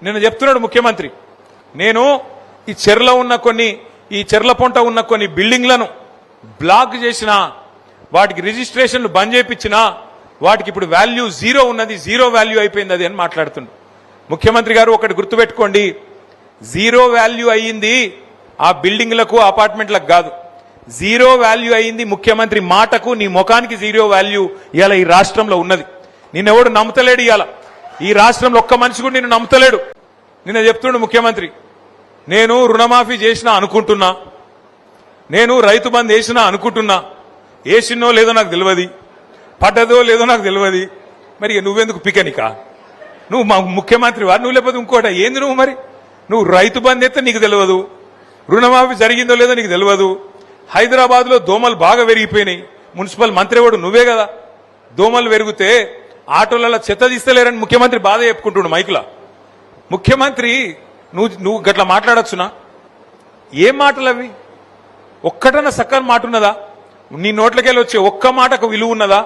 నిన్న చెప్తున్నాడు ముఖ్యమంత్రి, నేను ఈ చెర్ల ఉన్న ఈ చెర్ల పొంట ఉన్న కొన్ని బిల్డింగ్లను బ్లాక్ చేసిన, వాటికి రిజిస్ట్రేషన్లు బంద్ చేయించిన, వాటికి ఇప్పుడు వాల్యూ జీరో ఉన్నది, జీరో వాల్యూ అయిపోయింది అది అని మాట్లాడుతుండు. ముఖ్యమంత్రి గారు ఒకటి గుర్తుపెట్టుకోండి, జీరో వాల్యూ అయ్యింది ఆ బిల్డింగ్లకు అపార్ట్మెంట్లకు కాదు, జీరో వాల్యూ అయ్యింది ముఖ్యమంత్రి మాటకు, నీ ముఖానికి జీరో వాల్యూ ఇవాళ ఈ రాష్ట్రంలో ఉన్నది. నిన్నెవడు నమ్ముతలేడు, ఇవాళ ఈ రాష్ట్రంలో ఒక్క మనిషి కూడా నిన్ను నమ్ముతలేడు. నిన్న చెప్తుండు ముఖ్యమంత్రి, నేను రుణమాఫీ చేసినా అనుకుంటున్నా, నేను రైతు బంద్ వేసినా అనుకుంటున్నా, వేసినో లేదో నాకు తెలియదు, పడ్డదో లేదో నాకు తెలియదు, మరి నువ్వెందుకు పికనికా? నువ్వు మా ముఖ్యమంత్రి వారు, నువ్వు లేకపోతే ఇంకోట ఏంది నువ్వు? మరి నువ్వు రైతు బంద్ ఎత్తే నీకు తెలియదు, రుణమాఫీ జరిగిందో లేదో నీకు తెలియదు, హైదరాబాద్ లో దోమలు బాగా పెరిగిపోయినాయి, మున్సిపల్ మంత్రి వాడు నువ్వే కదా, దోమలు పెరిగితే ఆటోలలో చెత్త తీస్తలేరని ముఖ్యమంత్రి బాధ చెప్పుకుంటుండు మైకులా. ముఖ్యమంత్రి నువ్వు గట్లా మాట్లాడచ్చునా? ఏం మాటలు అవి? ఒక్కటన్నా సక్కని మాట ఉన్నదా? నీ నోట్లకెళ్ళి వచ్చే ఒక్క మాటకు విలువ ఉన్నదా?